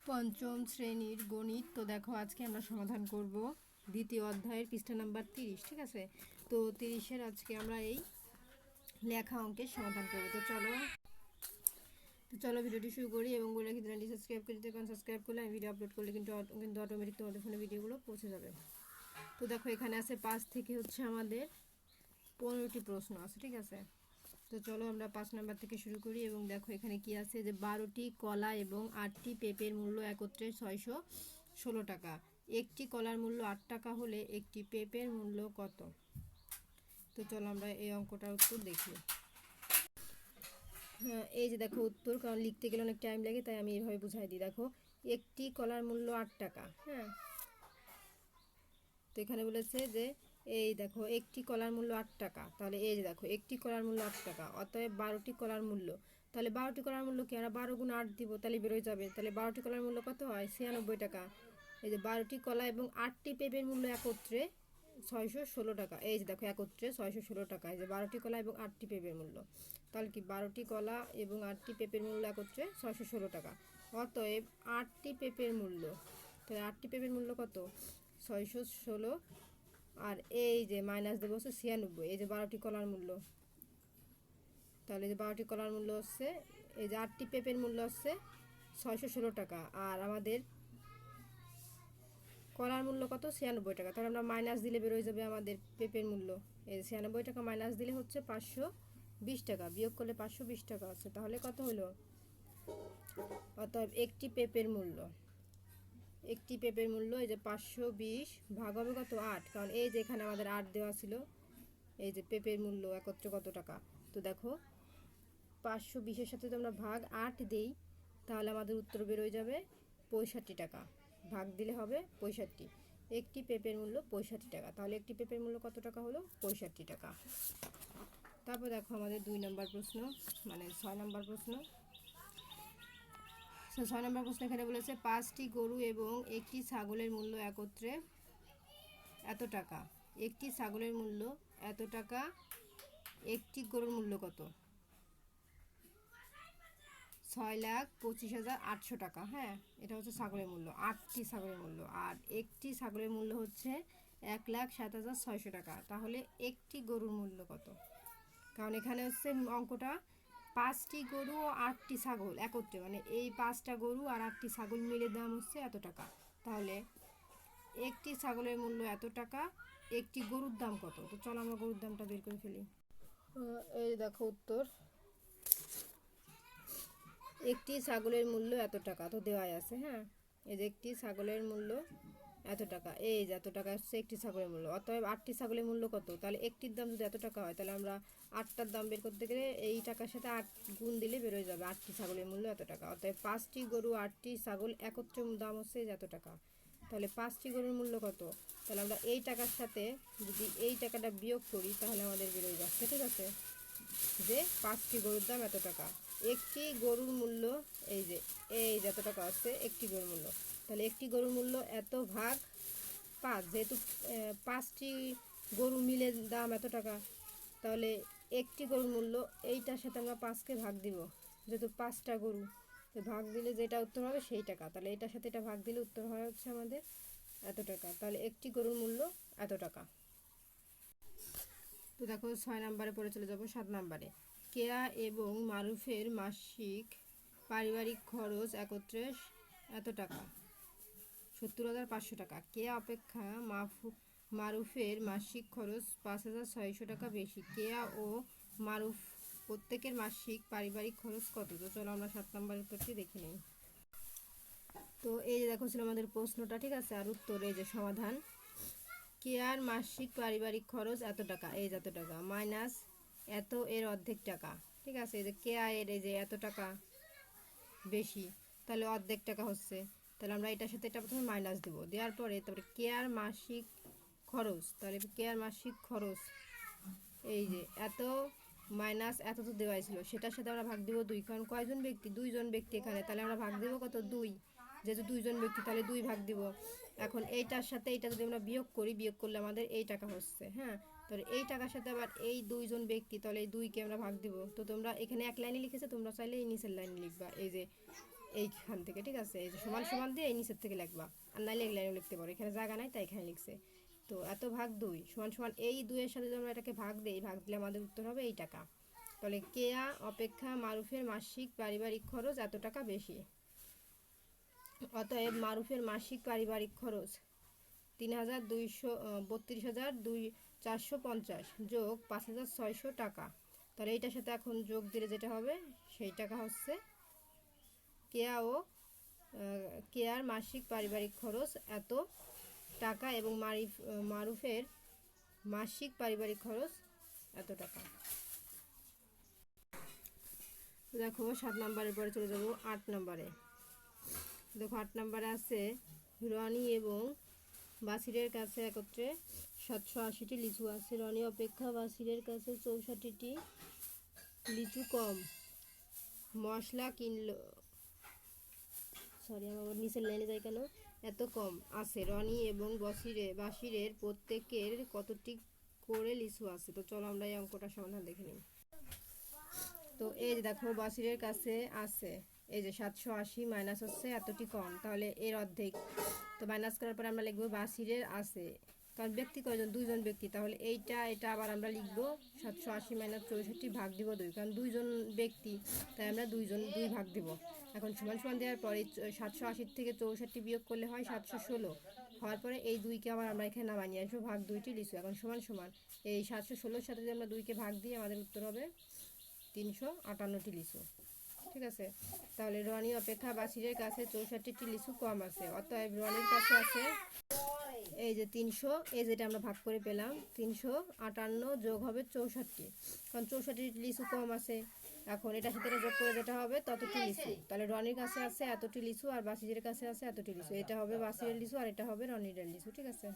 পঞ্চম শ্রেণীর গণিত। তো দেখো আজকে আমরা সমাধান করব দ্বিতীয় অধ্যায়ের পৃষ্ঠা নাম্বার 30। ঠিক আছে, তো 30-এর আজকে আমরা এই লেখা অঙ্কের সমাধান করব। তো চলো ভিডিওটি শুরু করি এবং বলে রাখি চ্যানেলটি সাবস্ক্রাইব করে দিতে, কারণ সাবস্ক্রাইব করলে আমি ভিডিও আপলোড করলে কিন্তু অটোমেটিক তোমাদের ফোনে ভিডিওগুলো পৌঁছে যাবে। তো দেখো এখানে আছে 5 থেকে হচ্ছে আমাদের 15টি প্রশ্ন আছে। ঠিক আছে, তো চলো আমরা 5 নাম্বার থেকে শুরু করি এবং দেখো এখানে কি আছে যে 12টি কলা এবং 8টি পেঁপের মূল্য একত্রে 616 টাকা। একটি কলার মূল্য 8 টাকা হলে একটি পেঁপের মূল্য কত? তো চলো আমরা এই অঙ্কটার উত্তর দেখি। হ্যাঁ, এই যে দেখো উত্তর, কারণ লিখতে গেলে অনেক টাইম লাগে তাই আমি এইভাবে বুঝাই দিই। দেখো একটি কলার মূল্য 8 টাকা। হ্যাঁ, তো এখানে বলেছে যে এই দেখো একটি কলার মূল্য 8 টাকা, তাহলে এই যে দেখো একটি কলার মূল্য 8 টাকা, অতএব 12টি কলার মূল্য, তাহলে 12টি কলার মূল্য কি আমরা 12 গুণ 8 দিব, তাহলে বেরোয় যাবে। তাহলে 12টি কলার মূল্য কত হয়? 96 টাকা। এই যে 12টি কলা এবং 8টি পেঁপের মূল্য একত্রে 616 টাকা। এই যে দেখো একত্রে 616 টাকা, এই যে 12টি কলা এবং 8টি পেঁপের মূল্য, তাহলে কি 12টি কলা এবং 8টি পেঁপের মূল্য একত্রে 616 টাকা। অতএব 8টি পেঁপের মূল্য, তাহলে 8টি পেঁপের মূল্য কত? 616, আর এই যে মাইনাস দেবো হচ্ছে 96, এই যে 12টি কলার মূল্য, তাহলে এই যে 12টি কলার মূল্য হচ্ছে, এই যে 8টি পেঁপের মূল্য হচ্ছে 616 টাকা, আর আমাদের কলার মূল্য কত? 96 টাকা। তাহলে আমরা মাইনাস দিলে বেরোয় যাবে আমাদের পেঁপের মূল্য, এই 96 টাকা মাইনাস দিলে হচ্ছে 520 টাকা, বিয়োগ করলে 520 টাকা আছে, তাহলে কত হলো? অতএব একটি পেঁপের মূল্য, একটি পেঁপের মূল্য এই যে 520 ভাগ হবে কত? 8, কারণ এই যে এখানে আমাদের 8 দেওয়া ছিল। এই যে পেঁপের মূল্য একত্রে কত টাকা, তো দেখো 520-এর সাথে যদি আমরা ভাগ 8 দিই তাহলে আমাদের উত্তর বেরোয় যাবে 65 টাকা, ভাগ দিলে হবে 65। একটি পেঁপের মূল্য 65 টাকা, তাহলে একটি পেঁপের মূল্য কত টাকা হলো? 65 টাকা। তারপর দেখো আমাদের 2 নম্বর প্রশ্ন, মানে 6 নম্বর প্রশ্ন। 6 নম্বর প্রশ্ন এখানে বলেছে 5টি গরু এবং একটি ছাগলের মূল্য একত্রে এত টাকা। একটি ছাগলের মূল্য এত টাকা, একটি গরুর মূল্য কত? 6,25,800 টাকা। হ্যাঁ, এটা হচ্ছে ছাগলের মূল্য, 8টি ছাগলের মূল্য, আর একটি ছাগলের মূল্য হচ্ছে 1,07,600 টাকা। তাহলে একটি গরুর মূল্য কত? কারণ এখানে হচ্ছে অঙ্কটা 5টি গরু ও 8টি ছাগল একত্রে, মানে এই 5টা গরু আর 8টি ছাগল মিলে দাম হচ্ছে এত টাকা। তাহলে একটি ছাগলের মূল্য এত টাকা, একটি গরুর দাম কত? তো চলো আমরা গরুর দামটা বের করে ফেলি। এই দেখো উত্তর, একটি ছাগলের মূল্য এত টাকা তো দেওয়াই আছে। হ্যাঁ, এই যে একটি ছাগলের মূল্য এত টাকা, এই যে এত টাকা হচ্ছে একটি ছাগলের মূল্য। অতএব 8টি ছাগলের মূল্য কত? তাহলে একটির দাম যদি এত টাকা হয় তাহলে আমরা 8টার দাম বের করতে গেলে এই টাকার সাথে 8 গুণ দিলে বেরোয় যাবে 8টি ছাগলের মূল্য এত টাকা। অতএব 5টি গরু 8টি ছাগল একত্রে দাম হচ্ছে এত টাকা। তাহলে 5টি গরুর মূল্য কত? তাহলে আমরা এই টাকার সাথে যদি এই টাকাটা বিয়োগ করি তাহলে আমাদের বেরোয় যাচ্ছে। ঠিক আছে, যে 5টি গরুর দাম এত টাকা, একটি গরুর মূল্য এই যে এত টাকা আছে একটি গরুর মূল্য, তাহলে একটি গরুর মূল্য এত ভাগ 5, যেহেতু 5টি গরু মিলে দাম এত টাকা, তাহলে একটি গরুর মূল্য এইটার সাথে আমরা 5কে ভাগ দিব, যেহেতু 5টা গরু, তো ভাগ দিলে যেটা উত্তর হবে সেই টাকা, তাহলে এটার সাথে এটা ভাগ দিলে উত্তর হয় হচ্ছে আমাদের এত টাকা। তাহলে একটি গরুর মূল্য এত টাকা। তো দেখো 6 নম্বরে পরে চলে যাব 7 নম্বরে। কেয়া এবং মারুফের মাসিক পারিবারিক খরচ একত্রে এত টাকা, 70,500 টাকা। কেয়া অপেক্ষা মারুফের মাসিক খরচ 5,600 টাকা বেশি। কেয়া ও মারুফ প্রত্যেকের মাসিক পারিবারিক খরচ কত? তো চলো আমরা 7 নম্বরের উত্তরটি দেখে নিই। তো এই যে দেখো ছিল আমাদের প্রশ্নটা। ঠিক আছে, আর উত্তর এই যে সমাধান। কেয়ার মাসিক পারিবারিক খরচ এত টাকা, এই যে এত টাকা মাইনাস এত এর অর্ধেক টাকা। ঠিক আছে, এই যে কেয়া এর এই যে এত টাকা বেশি, তাহলে অর্ধেক টাকা হচ্ছে, তাহলে আমরা এটার সাথে এটা প্রথমে মাইনাস দেবো, দেওয়ার পরে তারপরে কেয়ার মাসিক খরচ, তাহলে কেয়ার মাসিক খরচ এই যে এত মাইনাস এত তো দেওয়াই ছিল, সেটার সাথে আমরা ভাগ দিব 2, কারণ কয়জন ব্যক্তি? 2 জন ব্যক্তি এখানে, তাহলে আমরা ভাগ দেবো কত? 2, যেহেতু 2 জন ব্যক্তি তাহলে 2 ভাগ দিব। এখন এইটার সাথে এইটা যদি আমরা বিয়োগ করি, বিয়োগ করলে আমাদের এই টাকা হচ্ছে। হ্যাঁ, তাহলে এই টাকার সাথে আবার এই 2 জন ব্যক্তি, তাহলে এই 2কে আমরা ভাগ দিব। তো তোমরা এখানে এক লাইনে লিখেছো, তোমরা চাইলে এই নিচের লাইনে লিখবা, এই যে এইখান থেকে, ঠিক আছে, এই যে সমান সমান দিয়ে এই নিচের থেকে লিখবা, আর নাইলে এই লাইনে লিখতে পারো, এখানে জায়গা নাই তাই এখানে লিখছে। তো এত ভাগ 2 সমান সমান এই 2-এর সাথে যদি আমরা এটাকে ভাগ দিই, ভাগ দিলে আমাদের উত্তর হবে এই টাকা। তাহলে কেয়া অপেক্ষা মারুফের মাসিক পারিবারিক খরচ এত টাকা বেশি। অতএব মারুফের মাসিক পারিবারিক খরচ 32,450 যোগ 5,600 টাকা। তাহলে এইটার সাথে এখন যোগ দিলে যেটা হবে সেই টাকা হচ্ছে কেয়ার মাসিক পারিবারিক খরচ এত টাকা এবং মারুফের মাসিক পারিবারিক খরচ এত টাকা। দেখো 7 নম্বরের পরে চলে যাব 8 নম্বরে। দেখো 8 নম্বরে আছে রনি এবং বাসিরের কাছে একত্রে 780টি লিচু আছে। রনি অপেক্ষা বাসিরের কাছে 64টি লিচু কম। মশলা কিনলো, সরি আমার নিচের লাইনে যাই কেন, এত কম আছে। রনি এবং বাসিরের প্রত্যেকের কতটি করে লিচু আছে? তো চলো আমরা এই অঙ্কটা সমাধান দেখে নিই। তো এই যে দেখো বাসিরের কাছে আছে এই যে 780 মাইনাস হচ্ছে এতটি কম, তাহলে এর অর্ধেক। তো মাইনাস করার পরে আমরা লিখবো বাসিরের আছে, কারণ ব্যক্তি কয়জন? 2জন ব্যক্তি, তাহলে এটা আবার আমরা লিখবো 780 মাইনাস 64 ভাগ দিব 2, কারণ 2জন ব্যক্তি তাই আমরা 2 ভাগ দিব। এখন সমান সমান দেওয়ার পরে 780 থেকে 64 বিয়োগ করলে হয় 716, হওয়ার পরে এই 2কে আবার আমরা এখানে নামাই নিয়ে আসবো ভাগ 2টি লিচু। এখন সমান সমান এই 716-র সাথে যদি আমরা 2কে ভাগ দিই আমাদের উত্তর হবে 358টি লিচু, ঠিক আছে। তাহলে রনি অপেক্ষা বাসিরের কাছে 64টি লিচু কম আছে। অতএব রনির কাছে আছে এই যে 300, এই যেটা আমরা ভাগ করে পেলাম 358 যোগ হবে 64, কারণ 64টি লিচু কম আছে। এখন এটার সাথে যোগ করে যেটা হবে ততটি লিচু। তাহলে রনির কাছে আছে এতটি লিচু আর বাসিরের কাছে আছে এতটি লিচু, এটা হবে বাসিরের লিচু আর এটা হবে রনির লিচু, ঠিক আছে।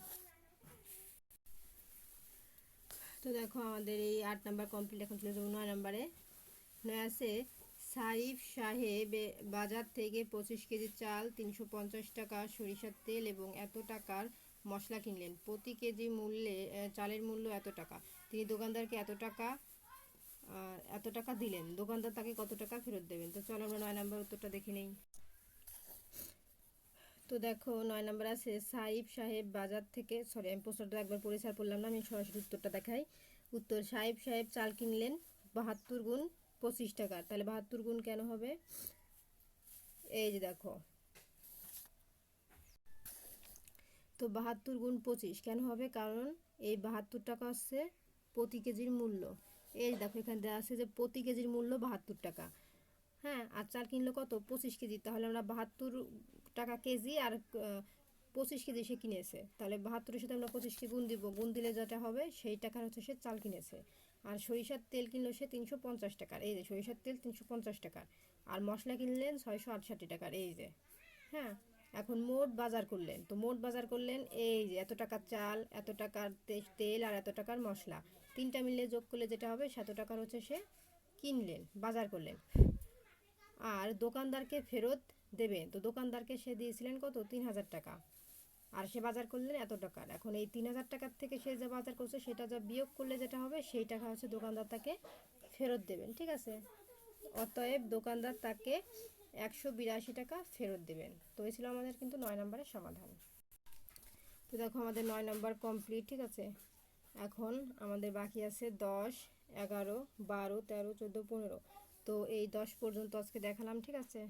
তো দেখো আমাদের এই 8 নাম্বার কমপ্লিট। এখন চলে যাবো 9 নাম্বারে। 9 আছে সারিফ সাহেব বাজার থেকে 25 কেজি চাল, 350 টাকা সরিষার তেল এবং এত টাকার মশলা কিনলেন। প্রতি কেজি মূল্যে চালের মূল্য এত টাকা। তিনি দোকানদারকে এত টাকা দিলেন, দোকানদার তাকে কত টাকা ফেরত দেবেন? তো চলো আমরা 9 নাম্বার উত্তরটা দেখে নেই। তো দেখো 9 নাম্বার আছে সাইফ সাহেব বাজার থেকে, সরি আমি প্রশ্নটা একবার পরিষ্কার করলাম না, আমি সরাসরি উত্তরটা দেখাই। উত্তর সাইফ সাহেব চাল কিনলেন 72 গুণ 25 টাকার। তাহলে 72 গুণ কেন হবে? এই যে দেখো, তো 72 গুণ 25 কেন হবে? কারণ এই 72 টাকা হচ্ছে প্রতি কেজির মূল্য। এই দেখো এখানে দেওয়া আছে যে প্রতি কেজির মূল্য 72 টাকা। হ্যাঁ, আর চাল কিনলো কত? 25 কেজি, তাহলে আমরা 72 টাকা কেজি আর 25 কেজি সে কিনেছে, তাহলে 72-এর সাথে আমরা 25কে গুণ দিব, গুণ দিলে যেটা হবে সেই টাকার হচ্ছে সে চাল কিনেছে। আর সরিষার তেল কিনলো সে 350 টাকার, এই যে সরিষার তেল 350 টাকার। আর মশলা কিনলেন 668 টাকার, এই যে। হ্যাঁ, এখন মোট বাজার করলেন, তো মোট বাজার করলেন এই যে এত টাকার চাল, এত টাকার তেল আর এত টাকার মশলা, তিনটা মিলে যোগ করলে যেটা হবে 7 টাকার হচ্ছে সে কিনলেন, বাজার করলেন। আর দোকানদারকে ফেরত দেবেন, তো দোকানদারকে সে দিয়েছিলেন কত? 3000 টাকা, আর সে বাজার করলেন এত টাকার। এখন এই 3000 টাকার থেকে সে যা বাজার করছে সেটা যা বিয়োগ করলে যেটা হবে সেই টাকা হচ্ছে দোকানদার তাকে ফেরত দেবেন, ঠিক আছে। অতএব দোকানদার তাকে 182 টাকা ফেরত দেবেন। তো এই ছিল আমাদের কিন্তু 9 নম্বরের সমাধান। তো দেখো আমাদের 9 নম্বর কমপ্লিট, ঠিক আছে। এখন আমাদের বাকি আছে 10, 11, 12, 13, 14, 15। তো এই 10 পর্যন্ত আজকে দেখালাম, ঠিক আছে।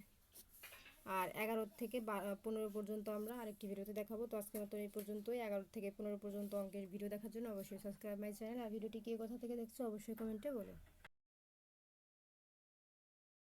আর 11 থেকে 15 পর্যন্ত আমরা আরেকটি ভিডিওতে দেখাবো। তো আজকের মতো এই পর্যন্তই। 11 থেকে 15 পর্যন্ত অঙ্কের ভিডিও দেখার জন্য অবশ্যই সাবস্ক্রাইব মাই চ্যানেল। আর ভিডিওটি কে কোথা থেকে দেখছো অবশ্যই কমেন্টে বলো।